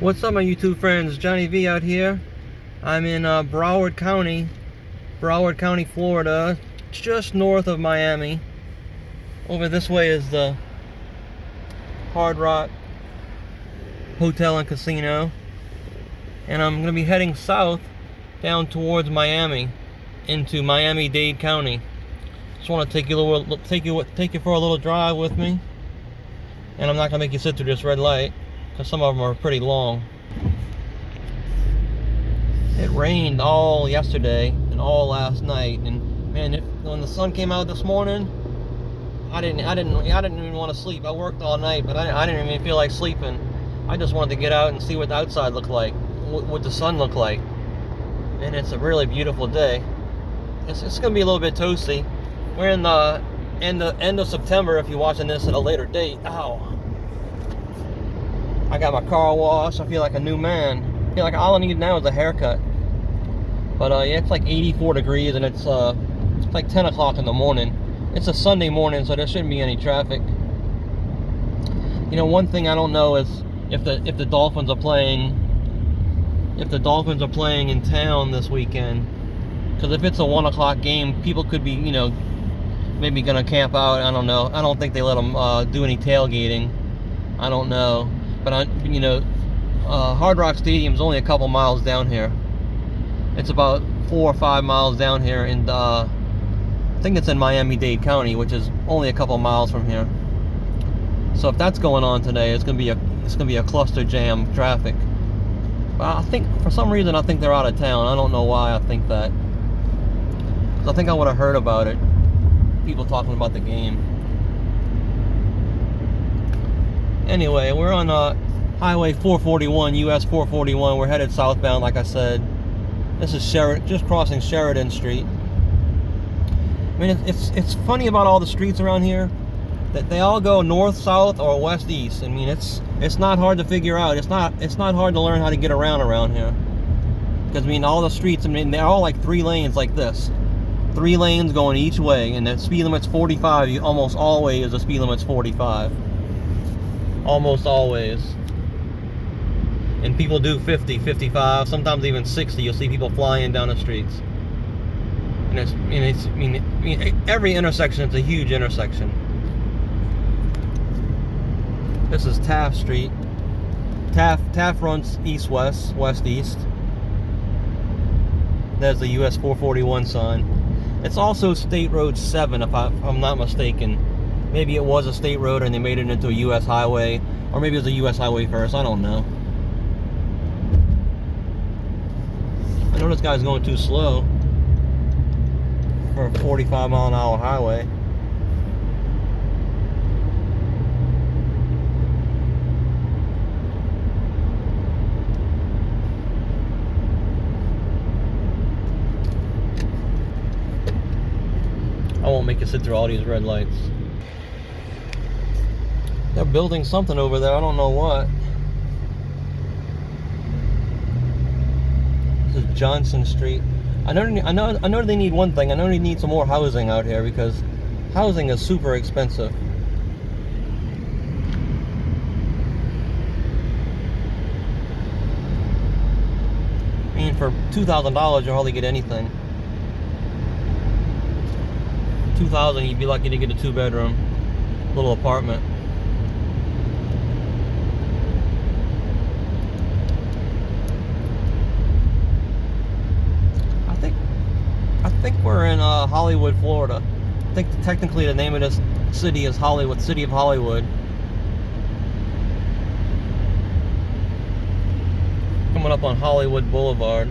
What's up, my YouTube friends? Johnny V out here. I'm in Broward County, Florida, just north of Miami. Over this way is the Hard Rock Hotel and Casino, and I'm going to be heading south down towards Miami, into Miami-Dade County. Just want to take you for a little drive with me, and I'm not going to make you sit through this red light, because some of them are pretty long. It rained all yesterday and all last night, and man, when the sun came out this morning, I didn't even want to sleep. I worked all night, but I didn't even feel like sleeping. I just wanted to get out and see what the outside looked like, what the sun looked like. And it's a really beautiful day. It's gonna be a little bit toasty. We're in the end of September if you're watching this at a later date. Ow. I got my car washed. I feel like a new man. I feel like all I need now is a haircut. But yeah, it's like 84 degrees, and it's like 10 o'clock in the morning. It's a Sunday morning, so there shouldn't be any traffic. You know, one thing I don't know is if the Dolphins are playing in town this weekend. Because if it's a 1 o'clock game, people could be, you know, maybe gonna camp out. I don't know. I don't think they let them do any tailgating. I don't know. But Hard Rock Stadium is only a couple miles down here. It's about 4 or 5 miles down here, and I think it's in Miami-Dade County, which is only a couple miles from here. So if that's going on today, it's gonna be a cluster jam traffic. But I think for some reason they're out of town. I don't know why I think that. 'Cause I think I would have heard about it. People talking about the game. Anyway, we're on Highway 441, US 441. We're headed southbound, like I said. This is just crossing Sheridan Street. I mean, it's funny about all the streets around here that they all go north, south, or west, east. I mean, it's not hard to figure out. It's not hard to learn how to get around here. Because I mean, all the streets, I mean, they're all like 3 lanes like this. 3 lanes going each way, and the speed limit's 45. Almost always the speed limit's 45. Almost always. And people do 50, 55, sometimes even 60. You'll see people flying down the streets. And every intersection is a huge intersection. This is Taft Street. Taft runs east-west, west-east. There's the US 441 sign. It's also State Road 7, if I'm not mistaken. Maybe it was a state road and they made it into a US highway, or maybe it was a US highway first, I don't know. I know this guy's going too slow for a 45-mile-an-hour highway. I won't make you sit through all these red lights. They're building something over there. I don't know what. This is Johnson Street. I know they need one thing. I know they need some more housing out here, because housing is super expensive. I mean, for $2,000 you'll hardly get anything. $2,000 you'd be lucky to get a 2-bedroom little apartment. I think we're in Hollywood, Florida. I think technically the name of this city is Hollywood, City of Hollywood. Coming up on Hollywood Boulevard.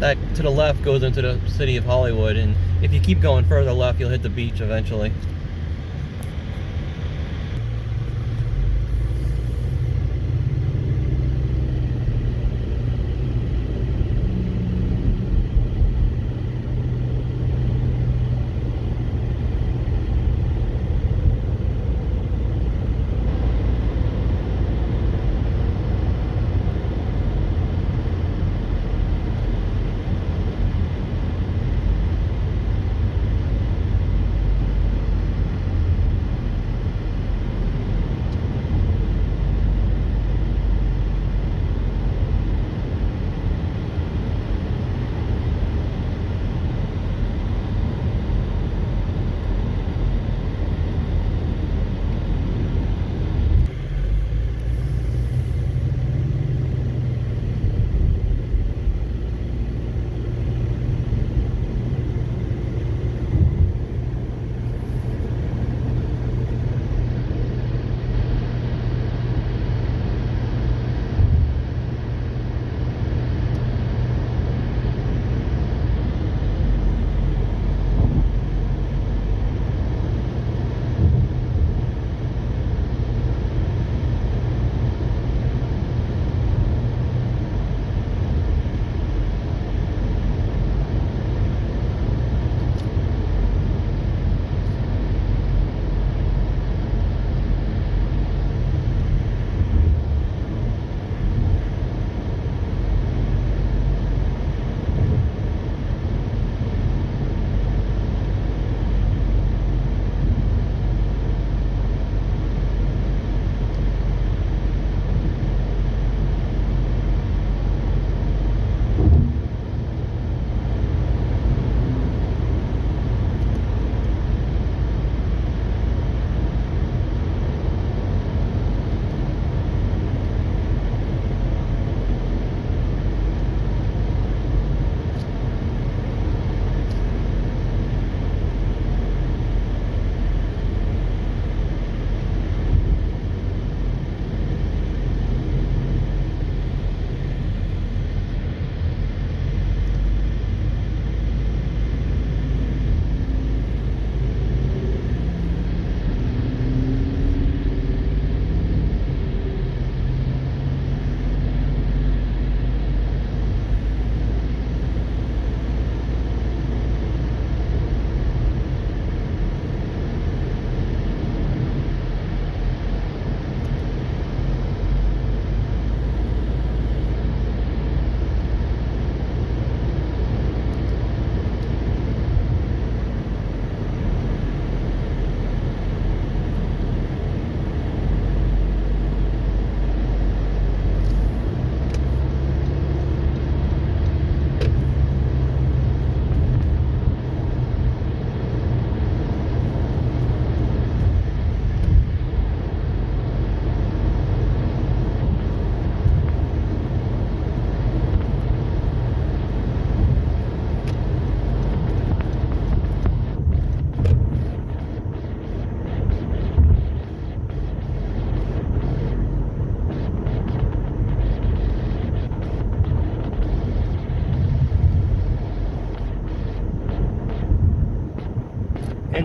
That to the left goes into the City of Hollywood, and if you keep going further left, you'll hit the beach eventually.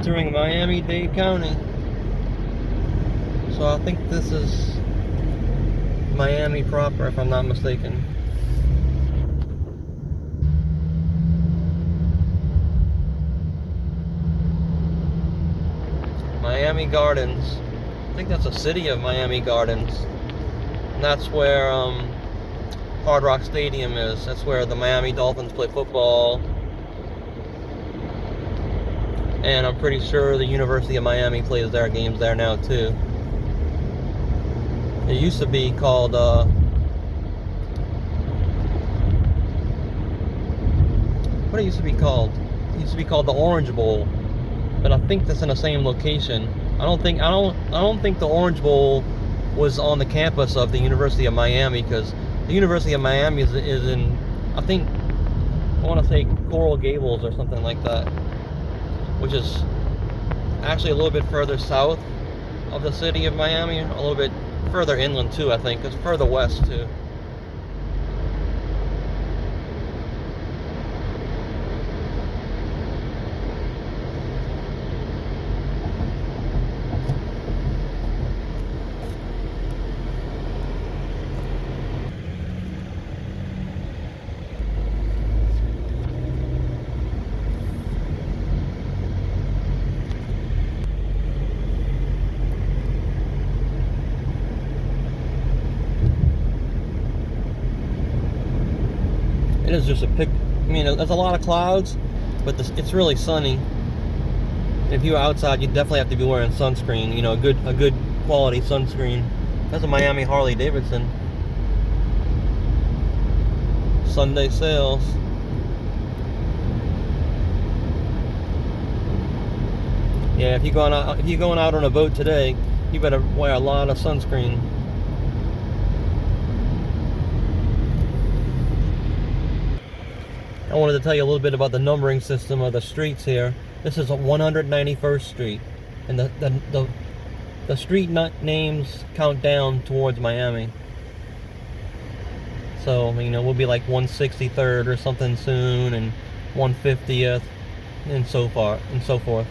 entering Miami-Dade County. So I think this is Miami proper, if I'm not mistaken. Miami Gardens. I think that's a city of Miami Gardens. And that's where Hard Rock Stadium is. That's where the Miami Dolphins play football. And I'm pretty sure the University of Miami plays their games there now too. It used to be called what it used to be called? It used to be called the Orange Bowl. But I think that's in the same location. I don't think the Orange Bowl was on the campus of the University of Miami, because the University of Miami is in, I want to say Coral Gables or something like that, which is actually a little bit further south of the city of Miami, a little bit further inland too, I think. It's further west too. It is just I mean, there's a lot of clouds, but it's really sunny. If you're outside, you definitely have to be wearing sunscreen. You know, a good quality sunscreen. That's a Miami Harley Davidson. Sunday sales. Yeah, if you're going out on a boat today, you better wear a lot of sunscreen. I wanted to tell you a little bit about the numbering system of the streets here. This is 191st Street, and the street names count down towards Miami. So, you know, we'll be like 163rd or something soon, and 150th, and so forth.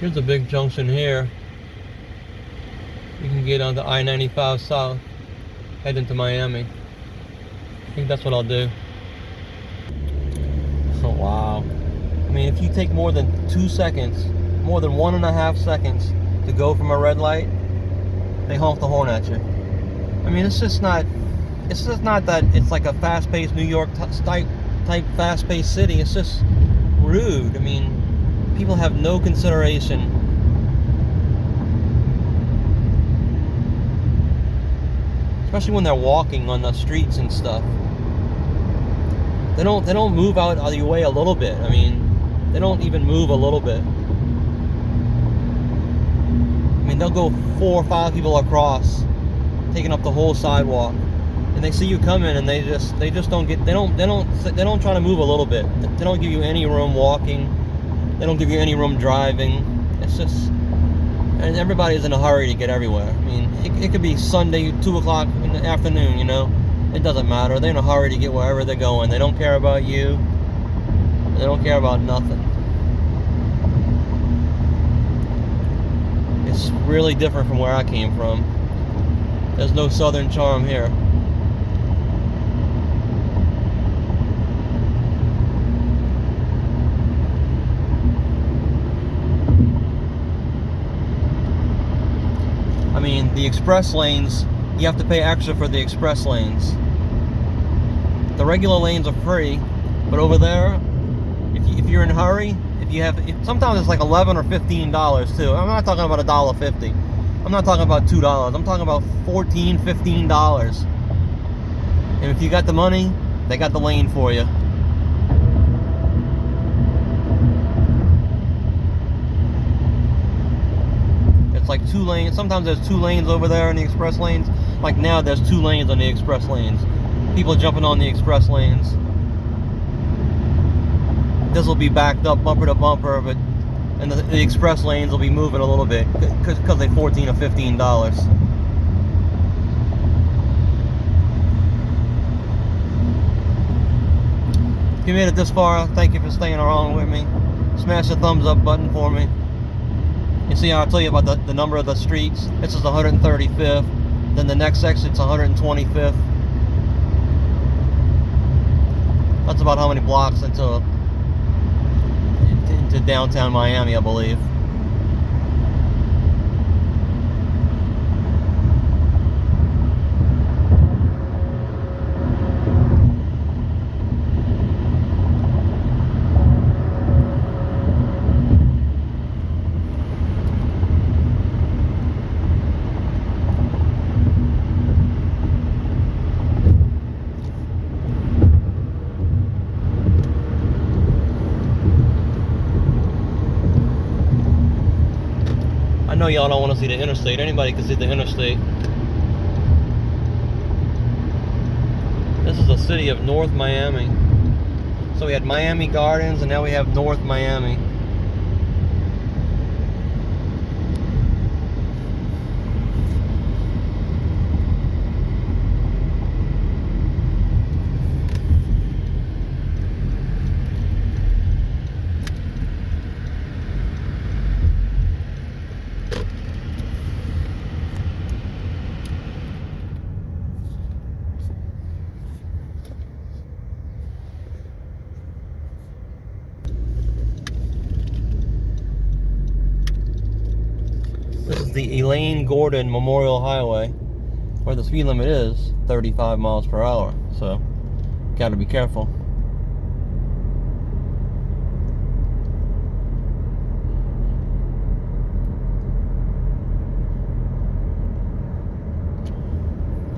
Here's a big junction here. You can get onto I-95 south, head into Miami. I think that's what I'll do. Oh, wow. I mean, if you take more than 2 seconds, more than 1.5 seconds to go from a red light, they honk the horn at you. I mean, it's just not that it's like a fast-paced New York type fast-paced city. It's just rude. I mean, people have no consideration. Especially when they're walking on the streets and stuff. They don't move out of your way a little bit. I mean, they don't even move a little bit. I mean, they'll go 4 or 5 people across, taking up the whole sidewalk, and they see you coming, and they just don't try to move a little bit. They don't give you any room walking. They don't give you any room driving. It's just, and everybody's in a hurry to get everywhere. I mean, it could be Sunday, 2 o'clock in the afternoon, you know? It doesn't matter. They're in a hurry to get wherever they're going. They don't care about you. They don't care about nothing. It's really different from where I came from. There's no southern charm here. I mean, the express lanes, you have to pay extra for the express lanes. The regular lanes are free, but over there, if you're in a hurry, sometimes it's like $11 or $15 too. I'm not talking about $1.50. I'm not talking about $2. I'm talking about $14, $15. And if you got the money, they got the lane for you. It's like 2 lanes. Sometimes there's 2 lanes over there in the express lanes. Like now, there's 2 lanes on the express lanes. People jumping on the express lanes. This will be backed up bumper to bumper, and the express lanes will be moving a little bit because they're $14 or $15. If you made it this far, thank you for staying along with me. Smash the thumbs up button for me. You see how I tell you about the number of the streets? This is 135th. Then the next exit's 125th. That's about how many blocks into downtown Miami, I believe. I know y'all don't want to see the interstate. Anybody can see the interstate. This is the city of North Miami. So we had Miami Gardens, and now we have North Miami. This is the Elaine Gordon Memorial Highway, where the speed limit is 35 miles per hour. So, gotta be careful.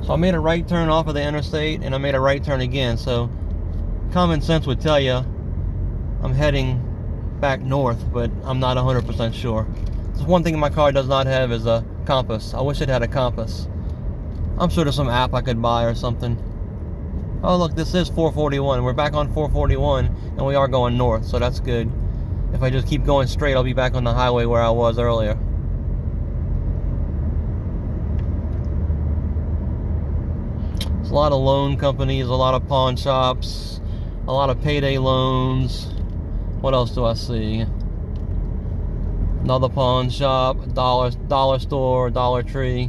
So I made a right turn off of the interstate, and I made a right turn again. So, common sense would tell you I'm heading back north, but I'm not 100% sure. There's one thing my car does not have is a compass. I wish it had a compass. I'm sure there's some app I could buy or something. Oh look, this is 441. We're back on 441, and we are going north, so that's good. If I just keep going straight, I'll be back on the highway where I was earlier. There's a lot of loan companies, a lot of pawn shops, a lot of payday loans. What else do I see? Another pawn shop, dollar store, Dollar Tree.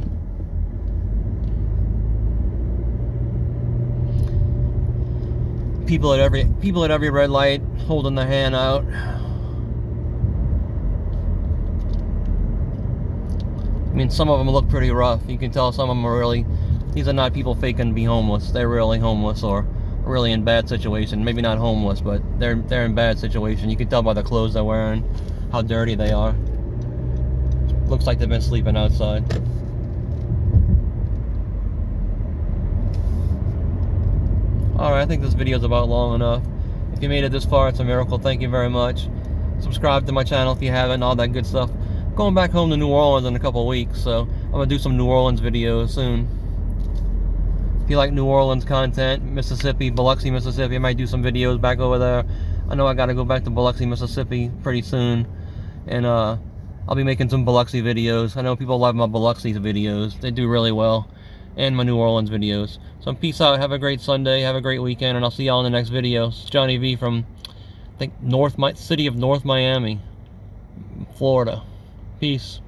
People at every red light holding their hand out. I mean, some of them look pretty rough. You can tell some of them are really, these are not people faking to be homeless. They're really homeless or really in bad situation. Maybe not homeless, but they're in bad situation. You can tell by the clothes they're wearing how dirty they are. Looks like they've been sleeping outside. Alright, I think this video is about long enough. If you made it this far, it's a miracle. Thank you very much. Subscribe to my channel if you haven't, all that good stuff. I'm going back home to New Orleans in a couple of weeks, so I'm going to do some New Orleans videos soon. If you like New Orleans content, Mississippi, Biloxi, Mississippi, I might do some videos back over there. I know I got to go back to Biloxi, Mississippi pretty soon. And I'll be making some Biloxi videos. I know people love my Biloxi videos. They do really well. And my New Orleans videos. So peace out. Have a great Sunday. Have a great weekend. And I'll see y'all in the next video. It's Johnny V from, I think, city of North Miami, Florida. Peace.